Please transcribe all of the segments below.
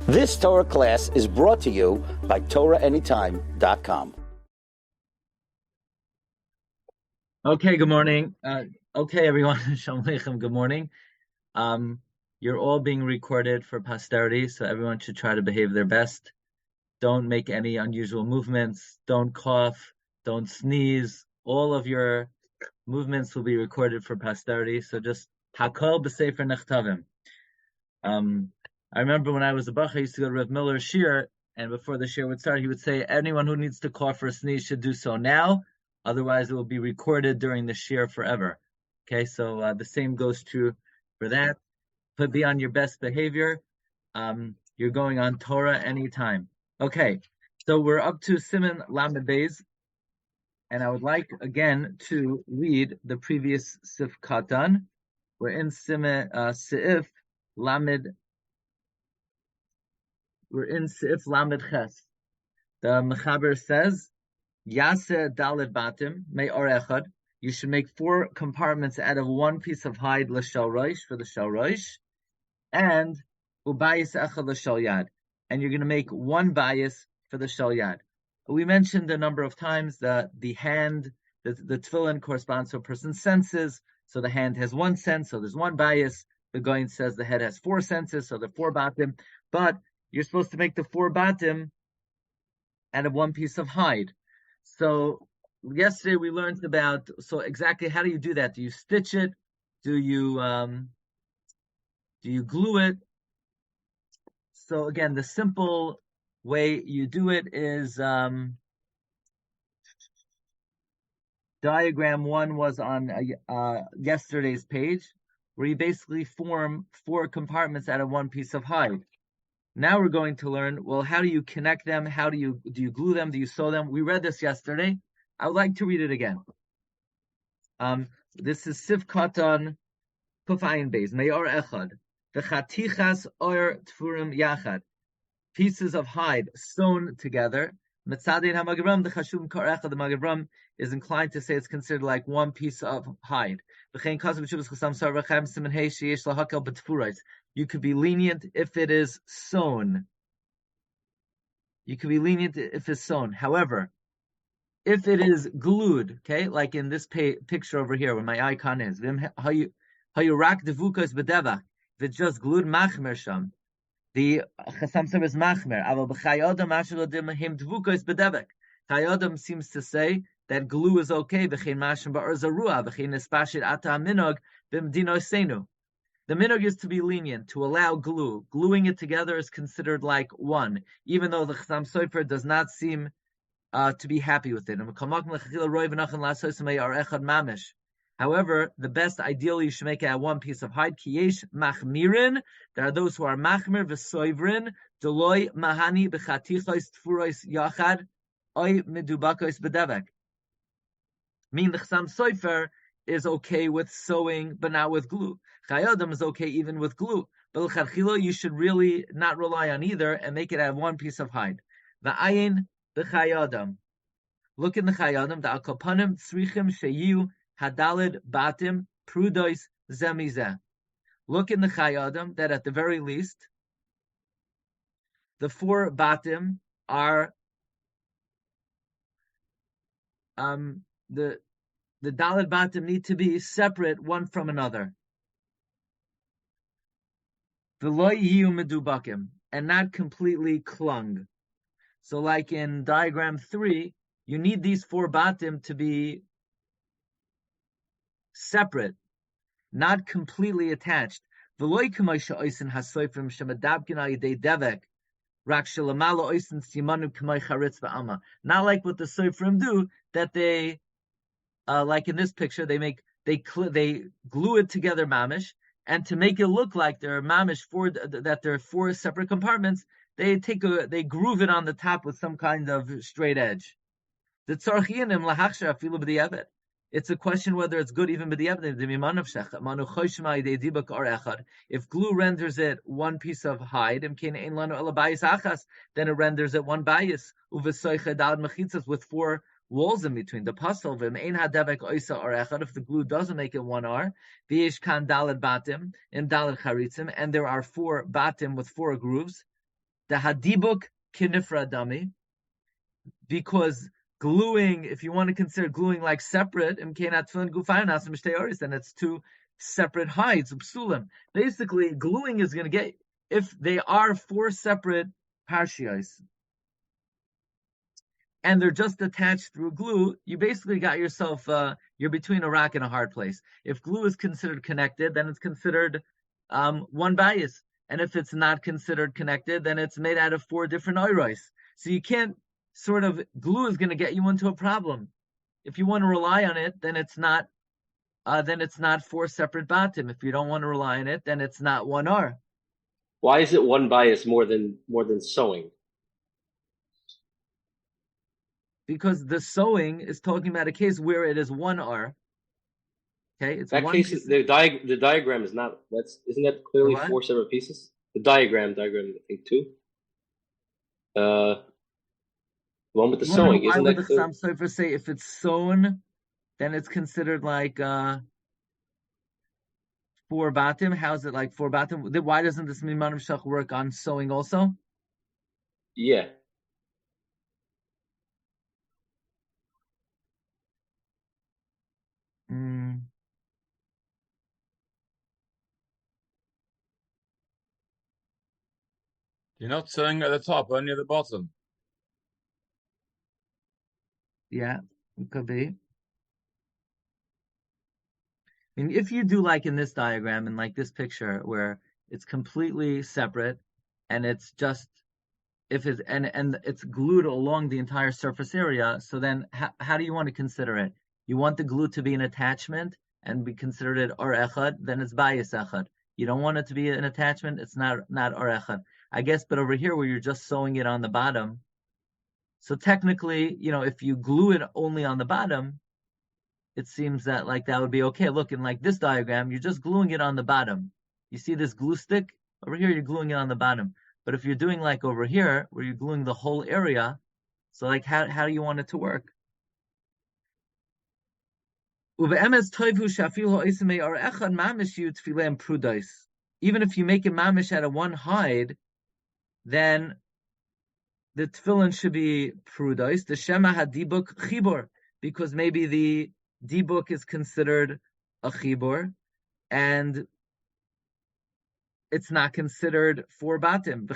This Torah class is brought to you by TorahAnytime.com. Okay, good morning. Okay, everyone. Shalom Aleichem, good morning. You're all being recorded for posterity, so everyone should try to behave their best. Don't make any unusual movements. Don't cough. Don't sneeze. All of your movements will be recorded for posterity, so just hakol b'sefer nechtavim. I remember when I was a bach, I used to go to Rav Miller's shiur, and before the shiur would start, he would say, anyone who needs to cough or sneeze should do so now, otherwise it will be recorded during the shiur forever. Okay, so the same goes true for that. But be on your best behavior. You're going on Torah anytime. Okay, so we're up to Siman Lamed Beis, and I would like again to read the previous Sif Katan. We're in Siman Seif Lamed. We're in Seif Lamed Ches. The Mechaber says, Yaseh Daled Batim Me'or Echad. You should make 4 compartments out of one piece of hide l'shal roish for the shal roish, and ubayis echad l'shal yad. And you're going to make 1 bayis for the shal yad. We mentioned a number of times that the hand, the tefillin corresponds to a person's senses. So the hand has 1 sense, so there's 1 bayis. The Goyin says the head has 4 senses, so there are 4 batim. But you're supposed to make the 4 batim out of 1 piece of hide. So yesterday we learned about, so exactly how do you do that? Do you stitch it? Do you glue it? So again, the simple way you do it is diagram 1 was on yesterday's page, where you basically form 4 compartments out of 1 piece of hide. Now we're going to learn, well, how do you connect them? How do you glue them? Do you sew them? We read this yesterday. I would like to read it again. This is Sif Katan Kufayin Beis Me'or Echad V'chatichas Or Tfurim Yachad. Pieces of hide sewn together. Metzadin HaMagavram the Chashum Kar Echad. The Magavram is inclined to say it's considered like 1 piece of hide. V'chein Kasav B'Shuvas Chasam Sar V'chem Siman Hei Sheyesh Lahakel B'Tfurais. You could be lenient if it is sewn. You could be lenient if it's sewn. However, if it is glued, okay, like in this picture over here where my icon is, if it's just glued, machmer sham. The Chasam Sofer is machmer. Chayodam seems to say that glue is okay. The minhag is to be lenient, to allow glue. Gluing it together is considered like 1, even though the Chasam Sofer does not seem to be happy with it. However, the best, ideally, you should make it at 1 piece of hide. Kiyesh machmirin. There are those who are machmir v'soivrin. Deloy mahani b'chatichos tfuros yachad oy medubakos bedevek. Meaning the Chasam Sofer is okay with sewing, but not with glue. Chayodam is okay even with glue. But l'chadchila, you should really not rely on either and make it at 1 piece of hide. V'ayin b'chayodam. Look in the chayodam. The alkopanim tzrichim sheyu hadalid batim prudois zemizeh. Look in the chayodam that at the very least, the 4 batim are the dalid batim need to be separate one from another. V'lo yiyu medubakim, and not completely clung. So like in diagram 3, you need these 4 batim to be separate, not completely attached. Not like what the Seifrim do, that they, like in this picture, they glue it together, mamish, and to make it look like they're mamish that there are 4 separate compartments, they groove it on the top with some kind of straight edge. It's a question whether it's good even b'diavad. If glue renders it 1 piece of hide, then it renders it 1 bias with 4 walls in between. The pasal if the glue doesn't make it 1 R, and there are 4 batim with 4 grooves. the hadibuk kinifradami, because gluing, if you want to consider gluing like separate, then it's two separate hides, psulim. Basically, gluing is going to get, if they are four separate parshios, and they're just attached through glue, you basically got yourself, you're between a rock and a hard place. If glue is considered connected, then it's considered one bias. And if it's not considered connected, then it's made out of four different oiros. So you can't glue is going to get you into a problem. If you want to rely on it, then it's not four separate batim. If you don't want to rely on it, then it's not one R. Why is it one bias more than sewing? Because the sewing is talking about a case where it is one R. Okay, it's that one case. piece. The diagram is not. Isn't that clearly four separate pieces? The diagram, I think two. One with the sewing, isn't that clear? Why would the Chassam say if it's sewn, then it's considered like four batim? How's it like four batim? Why doesn't this Miman of Shach work on sewing also? Yeah. You're not sewing at the top, only at the bottom. Yeah, it could be. I mean, if you do like in this diagram and like this picture where it's completely separate and it's just and it's glued along the entire surface area, so then how do you want to consider it? You want the glue to be an attachment and be considered it or echad, then it's bayis echad. You don't want it to be an attachment, it's not or echad. I guess, but over here where you're just sewing it on the bottom, so technically, if you glue it only on the bottom, it seems that like that would be okay. Look, in like this diagram, you're just gluing it on the bottom. You see this glue stick? Over here, you're gluing it on the bottom. But if you're doing like over here, where you're gluing the whole area, so like how do you want it to work? Even if you make a mamish out of one hide, then the tefillin should be prudais. The shema hadibuk chibur, because maybe the dibuk is considered a chibur, and it's not considered four batim. The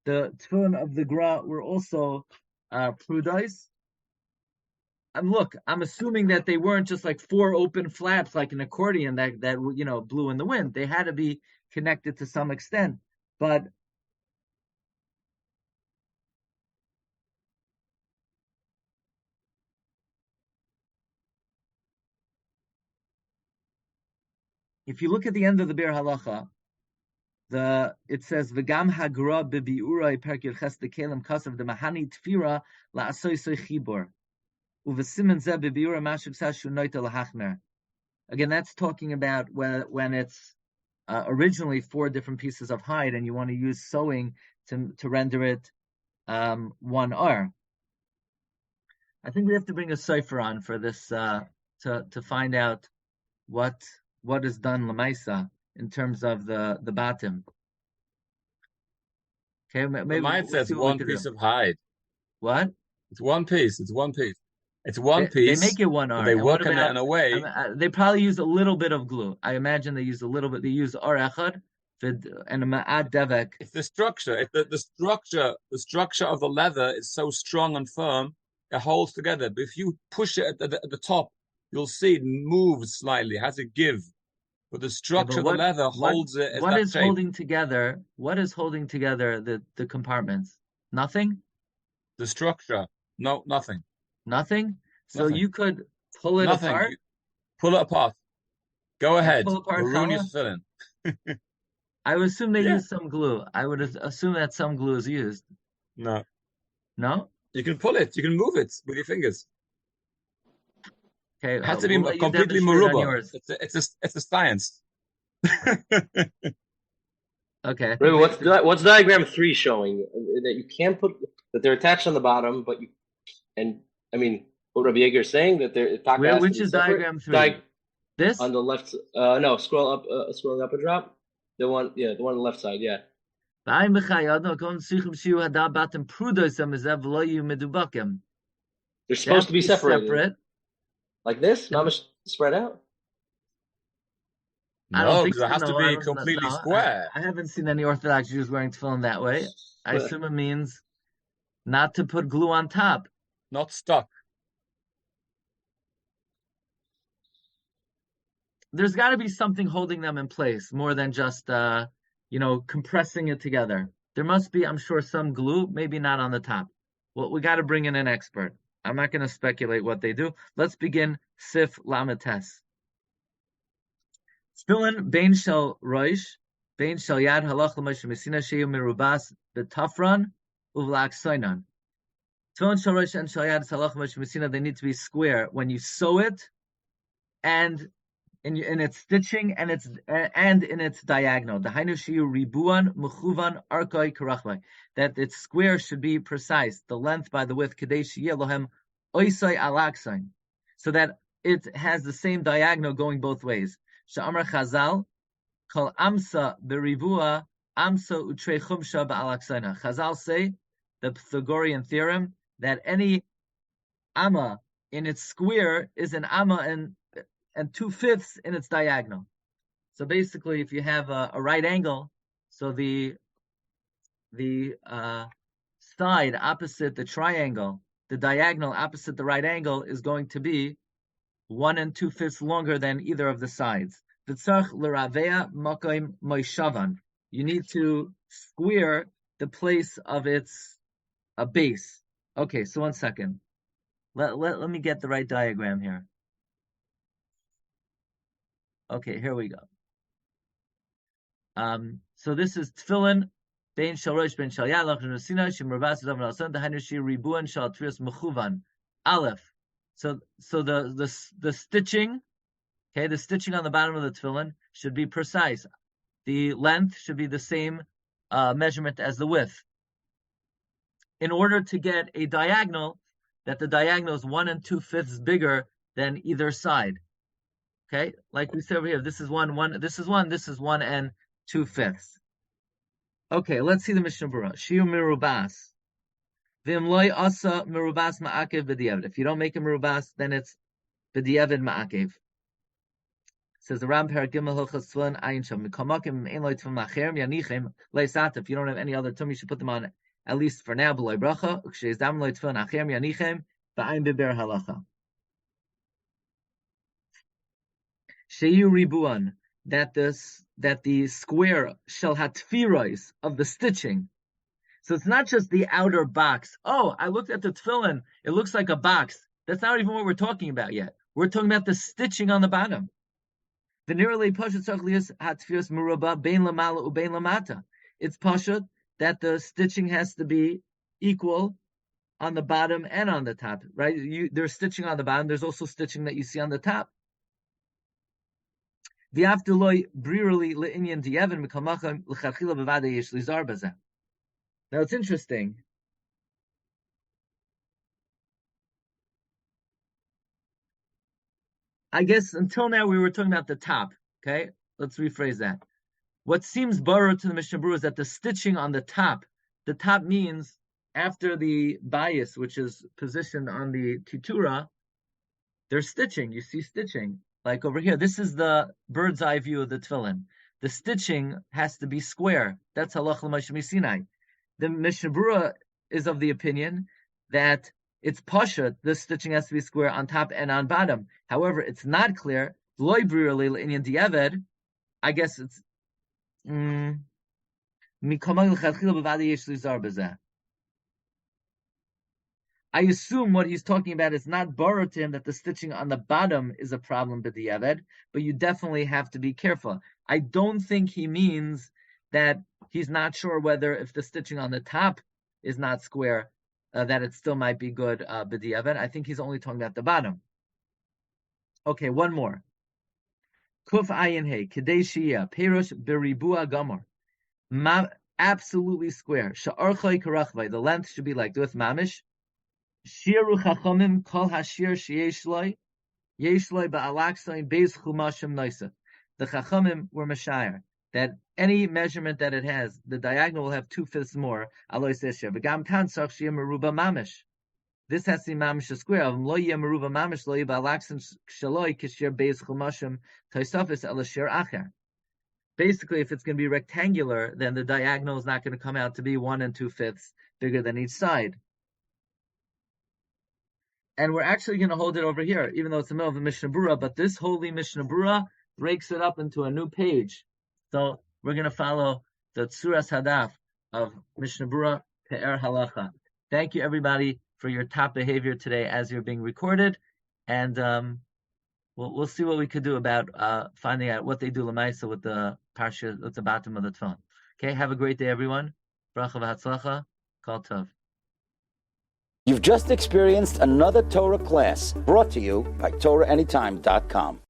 tefillin of the gra were also prudais. And look, I'm assuming that they weren't just like four open flaps like an accordion that blew in the wind. They had to be connected to some extent. But if you look at the end of the Bir Halacha, it says V'gam hagra bebiurai perkir ches dekelim kasav de mahani tfira la'asoy soy chibor uvesimen zeh bebiura mashuk sashu noita lahachmer. Again, that's talking about when it's originally four different pieces of hide, and you want to use sewing to render it one R. I think we have to bring a cipher on for this to find out what is done lemaisa in terms of the batim. Okay, maybe Mine says one piece of hide. What? It's one piece. It's one piece. It's one piece. They make it one R. They work on it in a way. They probably use a little bit of glue. I imagine they use a little bit. They use R echad and a ma'ad devek. It's the structure. If the structure of the leather is so strong and firm, it holds together. But if you push it at the top, you'll see it moves slightly. It has a give. But the structure of the leather holds it as that shape. Holding together? What is holding together the compartments? Nothing? The structure. No, nothing. Nothing? So Nothing. You could pull it apart? Pull it apart. Go ahead. Pull apart Maroon your tefillin. I would assume they use some glue. I would assume that some glue is used. No. No? You can pull it. You can move it with your fingers. Okay. It has to be completely maruba. It's a science. Okay. What's diagram 3 showing? That you can't put that they're attached on the bottom, but you what Rabbi Yeager is saying that they're which is diagram 3? This on the left. No, scrolling up a drop. The one on the left side, yeah. They're supposed to be separated. Separate. Like this? Mamish spread out? I don't No, think because it has to be completely square. I haven't seen any Orthodox Jews wearing tefillin that way. I assume it means not to put glue on top. Not stuck. There's got to be something holding them in place more than just, compressing it together. There must be, I'm sure, some glue, maybe not on the top. Well, we got to bring in an expert. I'm not going to speculate what they do. Let's begin Sif Lamates. Tefillin bein shel roish, bein shel yad halach l'moshe mesina sheyu merubas betafran uvla'aksoinan. Tefillin shel roish and shel yad halach l'moshe mesina, they need to be square when you sew it, and in its stitching and in its diagonal. The hainu sheyu ribuan mechuvan arkoi karachvai, that its square should be precise, the length by the width, kadei sheyeh lohem oisai alaksain, so that it has the same diagonal going both ways. Sha'amar Chazal, kol amsa berivua, amsa utrei chumsha ba'alaksaina. Chazal say, the Pythagorean theorem, that any amma in its square is an amma and 2/5 in its diagonal. So basically, if you have a right angle, so the side opposite the triangle, the diagonal opposite the right angle, is going to be 1 2/5 longer than either of the sides. You need to square the place of its base. Okay, so 1 second. Let me get the right diagram here. Okay, here we go. So this is tefillin bein shel rosh bein shel yad lach l'nesina shemravas davar alson the shi ribuan shel trius mechuvan aleph. So the stitching, okay, the stitching on the bottom of the tefillin should be precise. The length should be the same measurement as the width. In order to get a diagonal, that the diagonal is 1 2/5 bigger than either side. Okay, like we said over here, this is one, this is 1 2/5. Okay, let's see the Mishna Berura. Shiur merubas. V'imloi asa merubas ma'akev b'diavad. If you don't make a merubas, then it's b'diavad ma'akev. Says the Ram Parak Gimel Hilchos Tefillin Ayin Sham. Mikamakim ein lo tefillin lacherem yanichem leisat. If you don't have any other tum, you should put them on at least for now. B'loi bracha. Uksheis dam lo tefillin acherem yanichem ba'ayin beber halacha. Sheyu ribuan, that the square shall have tfiros of the stitching. So it's not just the outer box. Oh, I looked at the tefillin, it looks like a box. That's not even what we're talking about yet. We're talking about the stitching on the bottom. It's pashut that the stitching has to be equal on the bottom and on the top, right? There's stitching on the bottom. There's also stitching that you see on the top. Now it's interesting. I guess until now we were talking about the top. Okay, let's rephrase that. What seems borrowed to the Mishna Berura is that the stitching on the top means after the bias, which is positioned on the titura, there's stitching. You see stitching. Like over here, this is the bird's eye view of the tefillin. The stitching has to be square. That's halach l'moshe misinai. The Mishna Berura is of the opinion that it's pasha, the stitching has to be square on top and on bottom. However, it's not clear. Loy brurali l'inyan di'eved. I guess it's I assume what he's talking about is not borrowed to him that the stitching on the bottom is a problem with the Yeved, but you definitely have to be careful. I don't think he means that he's not sure whether if the stitching on the top is not square, that it still might be good b'diavad. I think he's only talking about the bottom. Okay, one more. Kuf ayin hey, kedei shiyah, perush beribua gamor. Absolutely square. Sha'archai karachvai. The length should be like with mamish. Shiru chachamim kol hashir sheyeshloi ba'alaksain beis chumashim noisa. The chachamim were mashayar that any measurement that it has, the diagonal will have 2/5 more. Alois Esher. V'gam kan tzarich sheyeh meruba mamish. This has to be mamish a square. Lo yeh meruba mamish lo yeh ba'alaksin shaloi k'shir beis chumashim toisafis el shir acher. Basically, if it's going to be rectangular, then the diagonal is not going to come out to be 1 2/5 bigger than each side. And we're actually going to hold it over here, even though it's the middle of the Mishna Berura, but this holy Mishna Berura breaks it up into a new page. So we're going to follow the Tzuras Hadaf of Mishna Berura Pe'er Halacha. Thank you, everybody, for your top behavior today as you're being recorded. And we'll see what we could do about finding out what they do Lamaisa with the Parsha, at the bottom of the Tefillin. Okay, have a great day, everyone. Bracha v'hatzlacha. Kol tov. You've just experienced another Torah class brought to you by TorahAnytime.com.